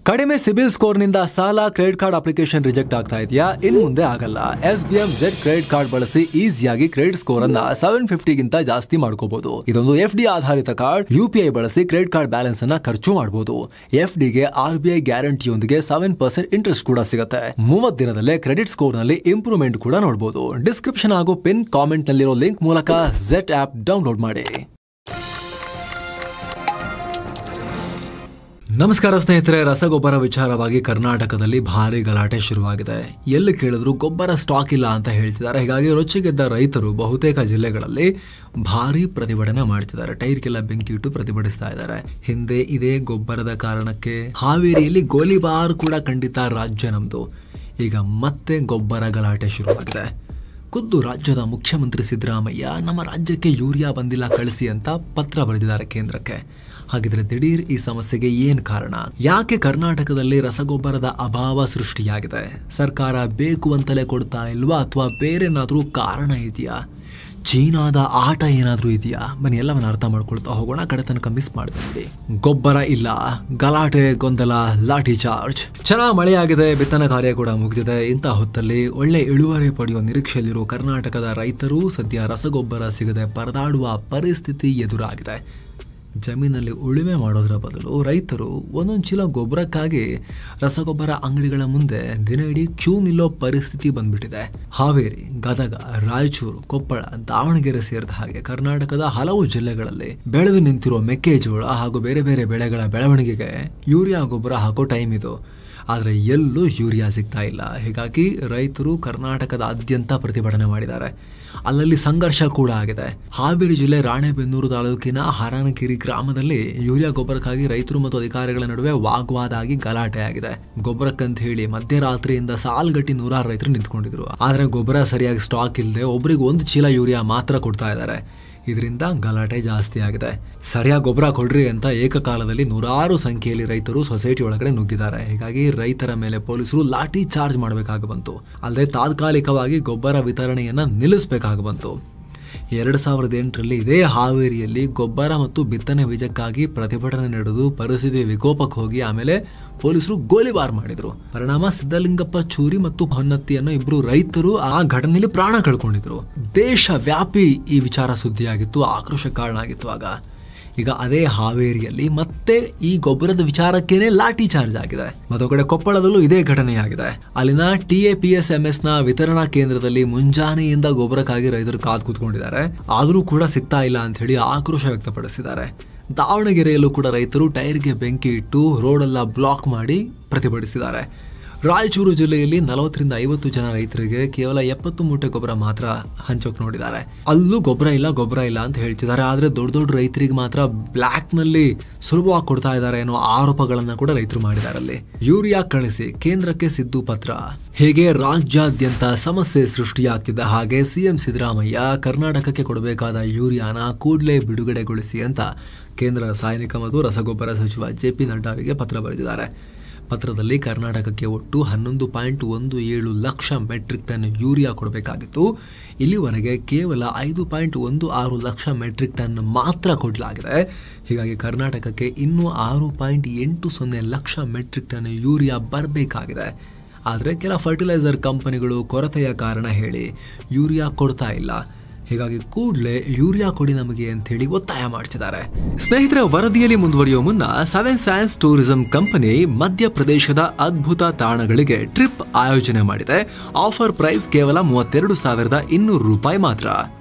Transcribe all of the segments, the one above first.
ಕಡಿಮೆ ಸಿಬಿಲ್ ಸ್ಕೋರ್ ನಿಂದ ಸಾಲ ಕ್ರೆಡಿಟ್ ಕಾರ್ಡ್ ಅಪ್ಲಿಕೇಶನ್ ರಿಜೆಕ್ಟ್ ಆಗ್ತಾ ಇದೆಯಾ? ಇನ್ನು ಮುಂದೆ ಆಗಲ್ಲ. SBM Z ಕ್ರೆಡಿಟ್ ಕಾರ್ಡ್ ಬಳಸಿ ಈಸಿಯಾಗಿ ಕ್ರೆಡಿಟ್ ಸ್ಕೋರ್ ಅನ್ನ 750 ಗಿಂತ ಜಾಸ್ತಿ ಮಾಡ್ಕೋಬಹುದು. ಇದೊಂದು FD ಆಧಾರಿತ ಕಾರ್ಡ್. UPI ಬಳಸಿ ಕ್ರೆಡಿಟ್ ಕಾರ್ಡ್ ಬ್ಯಾಲೆನ್ಸ್ ಅನ್ನ ಖರ್ಚು ಮಾಡಬಹುದು. FD ಗೆ RBI ಗ್ಯಾರಂಟಿಯೊಂದಿಗೆ 7% ಇಂಟ್ರೆಸ್ಟ್ ಕೂಡ ಸಿಗುತ್ತೆ. 30 ದಿನದಲ್ಲೇ ಕ್ರೆಡಿಟ್ ಸ್ಕೋರ್ ನಲ್ಲಿ ಇಂಪ್ರೂವ್ಮೆಂಟ್ ಕೂಡ ನೋಡಬಹುದು. ಡಿಸ್ಕ್ರಿಪ್ಷನ್ ಹಾಗೂ ಪಿನ್ ಕಾಮೆಂಟ್ ನಲ್ಲಿರೋ ಲಿಂಕ್ ಮೂಲಕ Z ಆಪ್ ಡೌನ್ಲೋಡ್ ಮಾಡಿ. ನಮಸ್ಕಾರ ಸ್ನೇಹಿತರೆ, ರಸಗೊಬ್ಬರ ವಿಚಾರವಾಗಿ ಕರ್ನಾಟಕದಲ್ಲಿ ಭಾರಿ ಗಲಾಟೆ ಶುರುವಾಗಿದೆ. ಎಲ್ಲಿ ಕೇಳಿದ್ರು ಗೊಬ್ಬರ ಸ್ಟಾಕ್ ಇಲ್ಲ ಅಂತ ಹೇಳ್ತಿದ್ದಾರೆ. ಹೀಗಾಗಿ ರೊಚ್ಚಿಗೆದ್ದ ರೈತರು ಬಹುತೇಕ ಜಿಲ್ಲೆಗಳಲ್ಲಿ ಭಾರಿ ಪ್ರತಿಭಟನೆ ಮಾಡ್ತಿದ್ದಾರೆ. ಟೈರ್ಗೆಲ್ಲ ಬೆಂಕಿ ಇಟ್ಟು ಪ್ರತಿಭಟಿಸ್ತಾ ಇದ್ದಾರೆ. ಹಿಂದೆ ಇದೇ ಗೊಬ್ಬರದ ಕಾರಣಕ್ಕೆ ಹಾವೇರಿಯಲ್ಲಿ ಗೋಲಿಬಾರ್ ಕೂಡ ಖಂಡಿತ ರಾಜ್ಯ ನಮ್ದು. ಈಗ ಮತ್ತೆ ಗೊಬ್ಬರ ಗಲಾಟೆ ಶುರುವಾಗಿದೆ. ಖುದ್ದು ರಾಜ್ಯದ ಮುಖ್ಯಮಂತ್ರಿ ಸಿದ್ದರಾಮಯ್ಯ ನಮ್ಮ ರಾಜ್ಯಕ್ಕೆ ಯೂರಿಯಾ ಬಂದಿಲ್ಲ ಕಳಿಸಿ ಅಂತ ಪತ್ರ ಬರೆದಿದ್ದಾರೆ ಕೇಂದ್ರಕ್ಕೆ. ಹಾಗಿದ್ರೆ ದಿಢೀರ್ ಈ ಸಮಸ್ಯೆಗೆ ಏನ್ ಕಾರಣ? ಯಾಕೆ ಕರ್ನಾಟಕದಲ್ಲಿ ರಸಗೊಬ್ಬರದ ಅಭಾವ ಸೃಷ್ಟಿಯಾಗಿದೆ? ಸರ್ಕಾರ ಬೇಕು ಅಂತಲೇ ಕೊಡ್ತಾ ಇಲ್ವಾ ಅಥವಾ ಬೇರೆನಾದ್ರೂ ಕಾರಣ ಇದೆಯಾ? ಚೀನಾದ ಆಟ ಏನಾದ್ರೂ ಇದೆಯಾ? ಬನ್ನಿ ಎಲ್ಲವನ್ನ ಅರ್ಥ ಮಾಡ್ಕೊಳ್ತಾ ಹೋಗೋಣ. ಕಡೆ ತನಕ ಮಿಸ್ ಮಾಡಬೇಡಿ. ಗೊಬ್ಬರ ಇಲ್ಲ, ಗಲಾಟೆ, ಗೊಂದಲ, ಲಾಠಿ ಚಾರ್ಜ್. ಚೆನ್ನಾಗಿ ಮಳೆಯಾಗಿದೆ, ಬಿತ್ತನೆ ಕಾರ್ಯ ಕೂಡ ಮುಗಿದಿದೆ. ಇಂಥ ಹೊತ್ತಲ್ಲಿ ಒಳ್ಳೆ ಇಳುವರಿ ಪಡೆಯುವ ನಿರೀಕ್ಷೆಯಲ್ಲಿರುವ ಕರ್ನಾಟಕದ ರೈತರು ಸದ್ಯ ರಸಗೊಬ್ಬರ ಸಿಗದೆ ಪರದಾಡುವ ಪರಿಸ್ಥಿತಿ ಎದುರಾಗಿದೆ. ಜಮೀನಲ್ಲಿ ಉಳುಮೆ ಮಾಡೋದ್ರ ಬದಲು ರೈತರು ಒಂದೊಂದು ಚೀಲ ಗೊಬ್ಬರಕ್ಕಾಗಿ ರಸಗೊಬ್ಬರ ಅಂಗಡಿಗಳ ಮುಂದೆ ದಿನ ಇಡೀ ಕ್ಯೂ ನಿಲ್ಲೋ ಪರಿಸ್ಥಿತಿ ಬಂದ್ಬಿಟ್ಟಿದೆ. ಹಾವೇರಿ, ಗದಗ, ರಾಯಚೂರು, ಕೊಪ್ಪಳ, ದಾವಣಗೆರೆ ಸೇರಿದ ಹಾಗೆ ಕರ್ನಾಟಕದ ಹಲವು ಜಿಲ್ಲೆಗಳಲ್ಲಿ ಬೆಳೆದು ನಿಂತಿರುವ ಮೆಕ್ಕೆಜೋಳ ಹಾಗೂ ಬೇರೆ ಬೇರೆ ಬೆಳೆಗಳ ಬೆಳವಣಿಗೆಗೆ ಯೂರಿಯಾ ಗೊಬ್ಬರ ಹಾಕೋ ಟೈಮ್ ಇದು. ಆದರೆ ಎಲ್ಲೂ ಯೂರಿಯಾ ಸಿಗ್ತಾ ಇಲ್ಲ. ಹೀಗಾಗಿ ರೈತರು ಕರ್ನಾಟಕದಾದ್ಯಂತ ಪ್ರತಿಭಟನೆ ಮಾಡಿದ್ದಾರೆ. ಅಲ್ಲಲ್ಲಿ ಸಂಘರ್ಷ ಕೂಡ ಆಗಿದೆ. ಹಾವೇರಿ ಜಿಲ್ಲೆ ರಾಣೆಬೆನ್ನೂರು ತಾಲೂಕಿನ ಹರನಗಿರಿ ಗ್ರಾಮದಲ್ಲಿ ಯೂರಿಯಾ ಗೊಬ್ಬರಕ್ಕಾಗಿ ರೈತರು ಮತ್ತು ಅಧಿಕಾರಿಗಳ ನಡುವೆ ವಾಗ್ವಾದ ಆಗಿ ಗಲಾಟೆ ಆಗಿದೆ. ಗೊಬ್ಬರಕ್ಕಂತ ಹೇಳಿ ಮಧ್ಯರಾತ್ರಿಯಿಂದ ಸಾಲ್ಗಟ್ಟಿ 100 ರೈತರು ನಿಂತ್ಕೊಂಡಿದ್ರು. ಆದ್ರೆ ಗೊಬ್ಬರ ಸರಿಯಾಗಿ ಸ್ಟಾಕ್ ಇಲ್ಲದೆ ಒಬ್ರಿಗೆ 1 ಚೀಲ ಯೂರಿಯಾ ಮಾತ್ರ ಕೊಡ್ತಾ ಇದ್ದಾರೆ. ಇದರಿಂದ ಗಲಾಟೆ ಜಾಸ್ತಿ ಆಗಿದೆ. ಸರಿಯಾಗಿ ಗೊಬ್ಬರ ಕೊಡ್ರಿ ಅಂತ ಏಕಕಾಲದಲ್ಲಿ 100 ಸಂಖ್ಯೆಯಲ್ಲಿ ರೈತರು ಸೊಸೈಟಿ ಒಳಗಡೆ ನುಗ್ಗಿದ್ದಾರೆ. ಹೀಗಾಗಿ ರೈತರ ಮೇಲೆ ಪೊಲೀಸರು ಲಾಠಿ ಚಾರ್ಜ್ ಮಾಡಬೇಕಾಗಿ ಬಂತು. ಅಲ್ಲದೆ ತಾತ್ಕಾಲಿಕವಾಗಿ ಗೊಬ್ಬರ ವಿತರಣೆಯನ್ನ ನಿಲ್ಲಿಸಬೇಕಾಗಿ ಬಂತು. 2008ರಲ್ಲಿ ಇದೇ ಹಾವೇರಿಯಲ್ಲಿ ಗೊಬ್ಬರ ಮತ್ತು ಬಿತ್ತನೆ ಬೀಜಕ್ಕಾಗಿ ಪ್ರತಿಭಟನೆ ನಡೆದು ಪರಿಸ್ಥಿತಿ ವಿಕೋಪಕ್ಕೆ ಹೋಗಿ ಆಮೇಲೆ ಪೊಲೀಸರು ಗೋಲಿಬಾರ್ ಮಾಡಿದ್ರು. ಪರಿಣಾಮ ಸಿದ್ದಲಿಂಗಪ್ಪ ಚೂರಿ ಮತ್ತು ಹೊನ್ನತ್ತಿ ಅನ್ನೋ 2 ರೈತರು ಆ ಘಟನೆಯಲ್ಲಿ ಪ್ರಾಣ ಕಳ್ಕೊಂಡಿದ್ರು. ದೇಶ ವ್ಯಾಪಿ ಈ ವಿಚಾರ ಸುದ್ದಿಯಾಗಿತ್ತು, ಆಕ್ರೋಶ ಕಾರಣ ಆಗಿತ್ತು ಆಗ. ಈಗ ಅದೇ ಹಾವೇರಿಯಲ್ಲಿ ಮತ್ತೆ ಈ ಗೊಬ್ಬರದ ವಿಚಾರಕ್ಕೇನೆ ಲಾಠಿ ಚಾರ್ಜ್ ಆಗಿದೆ. ಮತ್ತೊಂದು ಕಡೆ ಕೊಪ್ಪಳದಲ್ಲೂ ಇದೇ ಘಟನೆಯಾಗಿದೆ. ಅಲ್ಲಿನ TAPSMS ನ ವಿತರಣಾ ಕೇಂದ್ರದಲ್ಲಿ ಮುಂಜಾನೆಯಿಂದ ಗೊಬ್ಬರಕ್ಕಾಗಿ ರೈತರು ಕಾದು ಕೂತ್ಕೊಂಡಿದ್ದಾರೆ. ಆದ್ರೂ ಕೂಡ ಸಿಗ್ತಾ ಇಲ್ಲ ಅಂತ ಹೇಳಿ ಆಕ್ರೋಶ ವ್ಯಕ್ತಪಡಿಸಿದ್ದಾರೆ. ದಾವಣಗೆರೆಯಲ್ಲೂ ಕೂಡ ರೈತರು ಟೈರ್ಗೆ ಬೆಂಕಿ ಇಟ್ಟು ರೋಡೆಲ್ಲ ಬ್ಲಾಕ್ ಮಾಡಿ ಪ್ರತಿಭಟಿಸಿದ್ದಾರೆ. ರಾಯಚೂರು ಜಿಲ್ಲೆಯಲ್ಲಿ 40ರಿಂದ 50 ಜನ ರೈತರಿಗೆ ಕೇವಲ 70 ಮೂಟೆ ಗೊಬ್ಬರ ಮಾತ್ರ ಹಂಚೋಕ್ ನೋಡಿದ್ದಾರೆ. ಅಲ್ಲೂ ಗೊಬ್ಬರ ಇಲ್ಲ ಅಂತ ಹೇಳ್ತಿದ್ದಾರೆ. ಆದ್ರೆ ದೊಡ್ಡ ದೊಡ್ಡ ರೈತರಿಗೆ ಮಾತ್ರ ಬ್ಲಾಕ್ ನಲ್ಲಿ ಸುಲಭವಾಗಿ ಕೊಡ್ತಾ ಇದ್ದಾರೆ ಅನ್ನೋ ಆರೋಪಗಳನ್ನ ಕೂಡ ರೈತರು ಮಾಡಿದ್ದಾರೆ. ಅಲ್ಲಿ ಯೂರಿಯಾ ಕಳಿಸಿ ಕೇಂದ್ರಕ್ಕೆ ಸಿದ್ದು ಪತ್ರ. ಹೇಗೆ ರಾಜ್ಯಾದ್ಯಂತ ಸಮಸ್ಯೆ ಸೃಷ್ಟಿಯಾಗ್ತಿದ್ದ ಹಾಗೆ CM ಸಿದ್ದರಾಮಯ್ಯ ಕರ್ನಾಟಕಕ್ಕೆ ಕೊಡಬೇಕಾದ ಯೂರಿಯಾನ ಕೂಡಲೇ ಬಿಡುಗಡೆಗೊಳಿಸಿ ಅಂತ ಕೇಂದ್ರ ರಾಸಾಯನಿಕ ಮತ್ತು ರಸಗೊಬ್ಬರ ಸಚಿವ JP ನಡ್ಡಾ ಅವರಿಗೆ ಪತ್ರ ಬರೆದಿದ್ದಾರೆ. ಪತ್ರದಲ್ಲಿ ಕರ್ನಾಟಕಕ್ಕೆ ಒಟ್ಟು 11.17 ಲಕ್ಷ ಮೆಟ್ರಿಕ್ ಟನ್ ಯೂರಿಯಾ ಕೊಡಬೇಕಾಗಿತ್ತು. ಇಲ್ಲಿವರೆಗೆ ಕೇವಲ 5.16 ಲಕ್ಷ ಮೆಟ್ರಿಕ್ ಟನ್ ಮಾತ್ರ ಕೊಡಲಾಗಿದೆ. ಹೀಗಾಗಿ ಕರ್ನಾಟಕಕ್ಕೆ ಇನ್ನೂ 6.80 ಲಕ್ಷ ಮೆಟ್ರಿಕ್ ಟನ್ ಯೂರಿಯಾ ಬರಬೇಕಾಗಿದೆ. ಆದರೆ ಕೆಲ ಫರ್ಟಿಲೈಸರ್ ಕಂಪನಿಗಳು ಕೊರತೆಯ ಕಾರಣ ಹೇಳಿ ಯೂರಿಯಾ ಕೊಡ್ತಾ ಇಲ್ಲ. ಹೀಗಾಗಿ ಕೂಡಲೇ ಯೂರಿಯಾ ಕೊಡಿ ನಮಗೆ ಅಂತ ಹೇಳಿ ಒತ್ತಾಯ ಮಾಡ್ತಿದ್ದಾರೆ. ಸ್ನೇಹಿತರ, ವರದಿಯಲ್ಲಿ ಮುಂದುವರಿಯುವ ಮುನ್ನ 7 ಸೈನ್ಸ್ ಟೂರಿಸಂ ಕಂಪನಿ ಮಧ್ಯಪ್ರದೇಶದ ಅದ್ಭುತ ತಾಣಗಳಿಗೆ ಟ್ರಿಪ್ ಆಯೋಜನೆ ಮಾಡಿದೆ. ಆಫರ್ ಪ್ರೈಸ್ ಕೇವಲ 32,200 ರೂಪಾಯಿ ಮಾತ್ರ.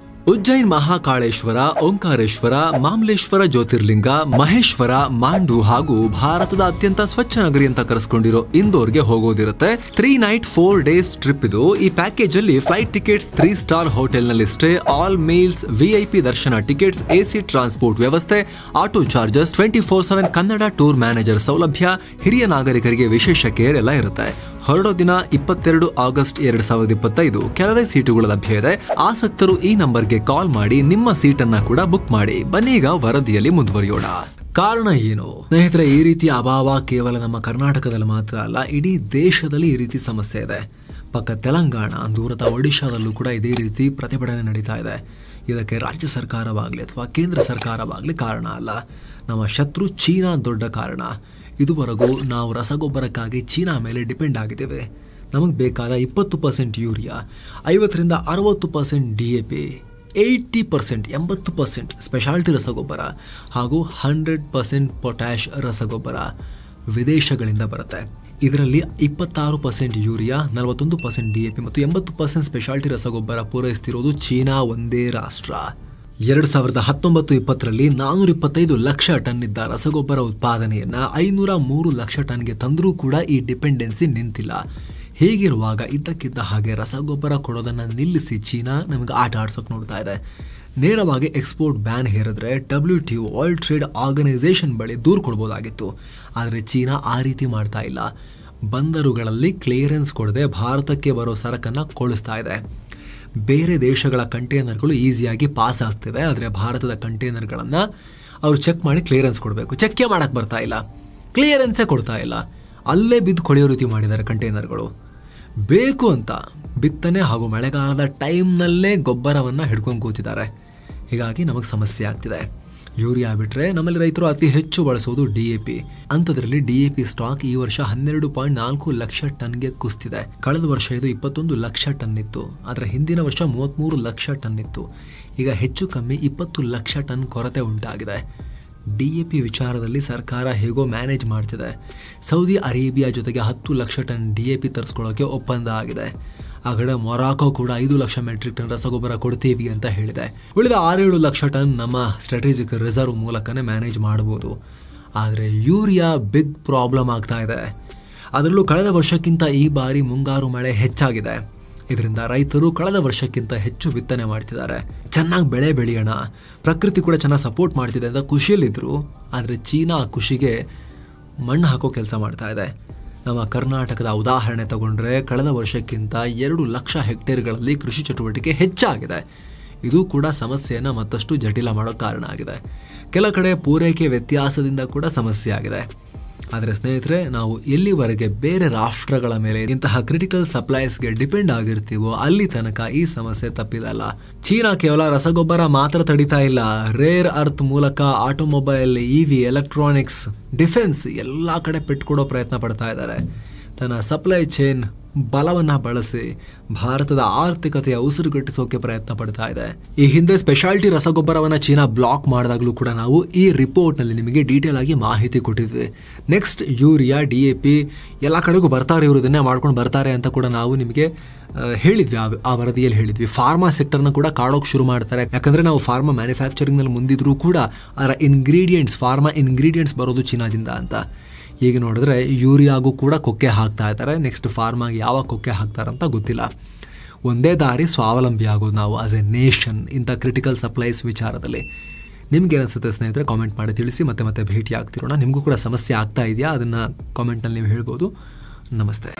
ಉಜ್ಜೈನ್ ಮಹಾಕಾಳೇಶ್ವರ, ಓಂಕಾರೇಶ್ವರ, ಮಾಮಲೇಶ್ವರ ಜ್ಯೋತಿರ್ಲಿಂಗ, ಮಹೇಶ್ವರ, ಮಾಂಡು ಹಾಗೂ ಭಾರತದ ಅತ್ಯಂತ ಸ್ವಚ್ಛ ನಗರಿ ಅಂತ ಕರೆಸ್ಕೊಂಡಿರೋ ಇಂದೋರ್ಗೆ ಹೋಗೋದಿರುತ್ತೆ. 3 ನೈಟ್ 4 ಡೇಸ್ ಟ್ರಿಪ್ ಇದು. ಈ ಪ್ಯಾಕೇಜ್ ಅಲ್ಲಿ ಫ್ಲೈಟ್ ಟಿಕೆಟ್ಸ್ 3 ಸ್ಟಾರ್ ಹೋಟೆಲ್ ನಲ್ಲಿ ಸ್ಟೇ, ಆಲ್ ಮೀಲ್ಸ್, VIP ದರ್ಶನ ಟಿಕೆಟ್ಸ್, AC ಟ್ರಾನ್ಸ್ಪೋರ್ಟ್ ವ್ಯವಸ್ಥೆ, auto charges, 24/7 Kannada tour manager ಸೌಲಭ್ಯ, ಹಿರಿಯ ನಾಗರಿಕರಿಗೆ ವಿಶೇಷ ಕೇರ್ ಎಲ್ಲ ಇರುತ್ತೆ. ಹೊರಡೋ ದಿನ 22 ಆಗಸ್ಟ್ 2025. ಕೆಲವೇ ಸೀಟುಗಳು ಲಭ್ಯ ಇದೆ. ಆಸಕ್ತರು ಈ ನಂಬರ್ಗೆ ಕಾಲ್ ಮಾಡಿ ನಿಮ್ಮ ಸೀಟನ್ನ ಕೂಡ ಬುಕ್ ಮಾಡಿ. ಬನ್ನಿ ಈಗ ವರದಿಯಲ್ಲಿ ಮುಂದುವರಿಯೋಣ. ಕಾರಣ ಏನು? ಸ್ನೇಹಿತರೆ, ಈ ರೀತಿಯ ಅಭಾವ ಕೇವಲ ನಮ್ಮ ಕರ್ನಾಟಕದಲ್ಲಿ ಮಾತ್ರ ಅಲ್ಲ, ಇಡೀ ದೇಶದಲ್ಲಿ ಈ ರೀತಿ ಸಮಸ್ಯೆ ಇದೆ. ಪಕ್ಕ ತೆಲಂಗಾಣ, ದೂರದ ಒಡಿಶಾದಲ್ಲೂ ಕೂಡ ಇದೇ ರೀತಿ ಪ್ರತಿಭಟನೆ ನಡೀತಾ ಇದೆ. ಇದಕ್ಕೆ ರಾಜ್ಯ ಸರ್ಕಾರವಾಗಲಿ ಅಥವಾ ಕೇಂದ್ರ ಸರ್ಕಾರವಾಗಲಿ ಕಾರಣ ಅಲ್ಲ. ನಮ್ಮ ಶತ್ರು ಚೀನಾ ದೊಡ್ಡ ಕಾರಣ. ಇದುವರೆಗೂ ನಾವು ರಸಗೊಬ್ಬರಕ್ಕಾಗಿ ಚೀನಾ ಮೇಲೆ ಡಿಪೆಂಡ್ ಆಗಿದ್ದೇವೆ. ನಮಗೆ ಬೇಕಾದ 20% ಯೂರಿಯಾ, 50ರಿಂದ 60% DAP, 80% 80% ಸ್ಪೆಷಾಲಿಟಿ ರಸಗೊಬ್ಬರ ಹಾಗೂ 100% ಪೊಟ್ಯಾಷ್ ರಸಗೊಬ್ಬರ ವಿದೇಶಗಳಿಂದ ಬರುತ್ತೆ. ಇದರಲ್ಲಿ 26% ಯೂರಿಯಾ, 41% DAP ಮತ್ತು 80% ಸ್ಪೆಷಾಲಿಟಿ ರಸಗೊಬ್ಬರ ಪೂರೈಸುತ್ತಿರುವುದು ಚೀನಾ ಒಂದೇ ರಾಷ್ಟ್ರ. 2019-20ರಲ್ಲಿ 425 ಲಕ್ಷ ಟನ್ ಇದ್ದ ರಸಗೊಬ್ಬರ ಉತ್ಪಾದನೆಯನ್ನ 503 ಲಕ್ಷ ಟನ್ಗೆ ತಂದರೂ ಕೂಡ ಈ ಡಿಪೆಂಡೆನ್ಸಿ ನಿಂತಿಲ್ಲ. ಹೀಗಿರುವಾಗ ಇದ್ದಕ್ಕಿದ್ದ ಹಾಗೆ ರಸಗೊಬ್ಬರ ಕೊಡೋದನ್ನ ನಿಲ್ಲಿಸಿ ಚೀನಾ ನಮಗೆ ಆಟ ಆಡ್ಸೋಕೆ ನೋಡ್ತಾ ಇದೆ. ನೇರವಾಗಿ ಎಕ್ಸ್ಪೋರ್ಟ್ ಬ್ಯಾನ್ ಹೇರಿದ್ರೆ WTO ವರ್ಲ್ಡ್ ಟ್ರೇಡ್ ಆರ್ಗನೈಸೇಷನ್ ಬಳಿ ದೂರು ಕೊಡ್ಬೋದಾಗಿತ್ತು. ಆದರೆ ಚೀನಾ ಆ ರೀತಿ ಮಾಡ್ತಾ ಇಲ್ಲ. ಬಂದರುಗಳಲ್ಲಿ ಕ್ಲಿಯರೆನ್ಸ್ ಕೊಡದೆ ಭಾರತಕ್ಕೆ ಬರೋ ಸರಕನ್ನ ಕೊಳಿಸ್ತಾ ಇದೆ. ಬೇರೆ ದೇಶಗಳ ಕಂಟೈನರ್ಗಳು ಈಸಿಯಾಗಿ ಪಾಸ್ ಆಗ್ತಿವೆ, ಆದರೆ ಭಾರತದ ಕಂಟೈನರ್ಗಳನ್ನು ಅವರು ಚೆಕ್ ಮಾಡಿ ಕ್ಲಿಯರೆನ್ಸ್ ಕೊಡಬೇಕು. ಚೆಕ್ಕೇ ಮಾಡಕ್ಕೆ ಬರ್ತಾ ಇಲ್ಲ, ಕ್ಲಿಯರೆನ್ಸೇ ಕೊಡ್ತಾ ಇಲ್ಲ. ಅಲ್ಲೇ ಬಿದ್ದು ಕೊಳೆಯೋ ರೀತಿ ಮಾಡಿದ್ದಾರೆ ಕಂಟೈನರ್ಗಳು. ಬೇಕು ಅಂತ ಬಿತ್ತನೆ ಹಾಗೂ ಮಳೆಗಾಲದ ಟೈಮ್ನಲ್ಲೇ ಗೊಬ್ಬರವನ್ನು ಹಿಡ್ಕೊಂಡು ಕೂತಿದ್ದಾರೆ. ಹೀಗಾಗಿ ನಮಗೆ ಸಮಸ್ಯೆ ಆಗ್ತಿದೆ. ಯೂರಿಯಾ ಬಿಟ್ಟರೆ ನಮ್ಮಲ್ಲಿ ರೈತರು ಅತಿ ಹೆಚ್ಚು ಬಳಸೋದು DAP. ಅಂಥದ್ರಲ್ಲಿ DAP ಸ್ಟಾಕ್ ಈ ವರ್ಷ 12.4 ಲಕ್ಷ ಟನ್ಗೆ ಕುಸಿದಿದೆ. ಕಳೆದ ವರ್ಷ ಇದು 21 ಲಕ್ಷ ಟನ್ ಇತ್ತು, ಆದರೆ ಹಿಂದಿನ ವರ್ಷ 33 ಲಕ್ಷ ಟನ್ ಇತ್ತು. ಈಗ ಹೆಚ್ಚು ಕಮ್ಮಿ 20 ಲಕ್ಷ ಟನ್ ಕೊರತೆ ಉಂಟಾಗಿದೆ. DAP ವಿಚಾರದಲ್ಲಿ ಸರ್ಕಾರ ಹೇಗೋ ಮ್ಯಾನೇಜ್ ಮಾಡ್ತಿದೆ. ಸೌದಿ ಅರೇಬಿಯಾ ಜೊತೆಗೆ 10 ಲಕ್ಷ ಟನ್ DAP ತರಿಸ್ಕೊಳ್ಳೋಕೆ ಒಪ್ಪಂದ ಆಗಿದೆ. ಆ ಕಡೆ ಮೊರಾಕೋ ಕೂಡ 5 ಲಕ್ಷ ಮೆಟ್ರಿಕ್ ಟನ್ ರಸಗೊಬ್ಬರ ಕೊಡ್ತೀವಿ ಅಂತ ಹೇಳಿದೆ. ಉಳಿದ 6-7 ಲಕ್ಷ ಟನ್ ನಮ್ಮ ಸ್ಟ್ರಾಟಜಿಕ್ ರಿಸರ್ವ್ ಮೂಲಕನೇ ಮ್ಯಾನೇಜ್ ಮಾಡಬಹುದು. ಆದರೆ ಯೂರಿಯಾ ಬಿಗ್ ಪ್ರಾಬ್ಲಮ್ ಆಗ್ತಾ ಇದೆ. ಅದರಲ್ಲೂ ಕಳೆದ ವರ್ಷಕ್ಕಿಂತ ಈ ಬಾರಿ ಮುಂಗಾರು ಮಳೆ ಹೆಚ್ಚಾಗಿದೆ. ಇದರಿಂದ ರೈತರು ಕಳೆದ ವರ್ಷಕ್ಕಿಂತ ಹೆಚ್ಚು ಬಿತ್ತನೆ ಮಾಡ್ತಿದ್ದಾರೆ. ಚೆನ್ನಾಗಿ ಬೆಳೆ ಬೆಳೆಯೋಣ, ಪ್ರಕೃತಿ ಕೂಡ ಚೆನ್ನಾಗಿ ಸಪೋರ್ಟ್ ಮಾಡ್ತಿದೆ ಅಂತ ಖುಷಿಯಲ್ಲಿದ್ದರು. ಆದರೆ ಚೀನಾ ಖುಷಿಗೆ ಮಣ್ಣು ಹಾಕೋ ಕೆಲಸ ಮಾಡ್ತಾ ಇದೆ. ನಮ್ಮ ಕರ್ನಾಟಕದ ಉದಾಹರಣೆ ತಗೊಂಡ್ರೆ ಕಳೆದ ವರ್ಷಕ್ಕಿಂತ 2 ಲಕ್ಷ ಹೆಕ್ಟೇರ್ಗಳಲ್ಲಿ ಕೃಷಿ ಚಟುವಟಿಕೆ ಹೆಚ್ಚಾಗಿದೆ. ಇದು ಕೂಡ ಸಮಸ್ಯೆಯನ್ನು ಮತ್ತಷ್ಟು ಜಟಿಲ ಮಾಡೋ ಕಾರಣ ಆಗಿದೆ. ಕೆಲ ಕಡೆ ಪೂರೈಕೆ ವ್ಯತ್ಯಾಸದಿಂದ ಕೂಡ ಸಮಸ್ಯೆ ಆಗಿದೆ. ಆದರೆ ಸ್ನೇಹಿತರೆ, ನಾವು ಎಲ್ಲಿವರೆಗೆ ಬೇರೆ ರಾಷ್ಟ್ರಗಳ ಮೇಲೆ ಇಂತಹ ಕ್ರಿಟಿಕಲ್ ಸಪ್ಲೈಸ್ಗೆ ಡಿಪೆಂಡ್ ಆಗಿರ್ತೀವೋ ಅಲ್ಲಿ ತನಕ ಈ ಸಮಸ್ಯೆ ತಪ್ಪಿದಲ್ಲ. ಚೀನಾ ಕೇವಲ ರಸಗೊಬ್ಬರ ಮಾತ್ರ ತಡಿತಾ ಇಲ್ಲ, ರೇರ್ ಅರ್ತ್ ಮೂಲಕ ಆಟೋಮೊಬೈಲ್, EV, ಎಲೆಕ್ಟ್ರಾನಿಕ್ಸ್, ಡಿಫೆನ್ಸ್ ಎಲ್ಲಾ ಕಡೆ ಪೆಟ್ಕೊಡೋ ಪ್ರಯತ್ನ ಪಡ್ತಾ ಇದ್ದಾರೆ. ತನ್ನ ಸಪ್ಲೈ ಚೈನ್ ಬಲವನ್ನ ಬಳಸಿ ಭಾರತದ ಆರ್ಥಿಕತೆಯ ಉಸಿರುಗಟ್ಟಿಸೋಕೆ ಪ್ರಯತ್ನ ಪಡ್ತಾ ಇದೆ. ಈ ಹಿಂದೆ ಸ್ಪೆಷಾಲಿಟಿ ರಸಗೊಬ್ಬರವನ್ನ ಚೀನಾ ಬ್ಲಾಕ್ ಮಾಡಿದಾಗಲೂ ಕೂಡ ನಾವು ಈ ರಿಪೋರ್ಟ್ ನಲ್ಲಿ ನಿಮಗೆ ಡೀಟೇಲ್ ಆಗಿ ಮಾಹಿತಿ ಕೊಟ್ಟಿದ್ವಿ. ನೆಕ್ಸ್ಟ್ ಯೂರಿಯಾ, DAP ಎಲ್ಲ ಕಡೆಗೂ ಬರ್ತಾರೆ, ಇವರು ಇದನ್ನೇ ಮಾಡ್ಕೊಂಡು ಬರ್ತಾರೆ ಅಂತ ಕೂಡ ನಾವು ನಿಮಗೆ ಹೇಳಿದ್ವಿ. ಆ ವರದಿಯಲ್ಲಿ ಹೇಳಿದ್ವಿ. ಫಾರ್ಮಾ ಸೆಕ್ಟರ್ನ ಕೂಡ ಕಾಡೋಕೆ ಶುರು ಮಾಡ್ತಾರೆ. ಯಾಕಂದ್ರೆ ನಾವು ಫಾರ್ಮಾ ಮ್ಯಾನುಫ್ಯಾಕ್ಚರಿಂಗ್ ನಲ್ಲಿ ಮುಂದಿದ್ರೂ ಕೂಡ ಅದರ ಫಾರ್ಮಾ ಇಂಗ್ರೀಡಿಯೆಂಟ್ಸ್ ಬರೋದು ಚೀನಾದಿಂದ ಅಂತ. ಈಗ ನೋಡಿದ್ರೆ ಯೂರಿಯಾಗೂ ಕೂಡ ಕೊಕ್ಕೆ ಹಾಕ್ತಾ ಇದ್ದಾರೆ. ನೆಕ್ಸ್ಟ್ ಫಾರ್ಮಾಗಿ ಯಾವಾಗ ಕೊಕ್ಕೆ ಹಾಕ್ತಾರಂತ ಗೊತ್ತಿಲ್ಲ. ಒಂದೇ ದಾರಿ ಸ್ವಾವಲಂಬಿ ಆಗೋದು ನಾವು ಆಸ್ ಎ ನೇಷನ್ ಇಂಥ ಕ್ರಿಟಿಕಲ್ ಸಪ್ಲೈಸ್ ವಿಚಾರದಲ್ಲಿ. ನಿಮ್ಗೆ ಅನಿಸುತ್ತೆ ಸ್ನೇಹಿತರೆ? ಕಾಮೆಂಟ್ ಮಾಡಿ ತಿಳಿಸಿ. ಮತ್ತೆ ಭೇಟಿ ಆಗ್ತಿರೋಣ. ನಿಮಗೂ ಕೂಡ ಸಮಸ್ಯೆ ಆಗ್ತಾ ಇದೆಯಾ? ಅದನ್ನು ಕಾಮೆಂಟ್ನಲ್ಲಿ ನೀವು ಹೇಳ್ಬೋದು. ನಮಸ್ತೆ.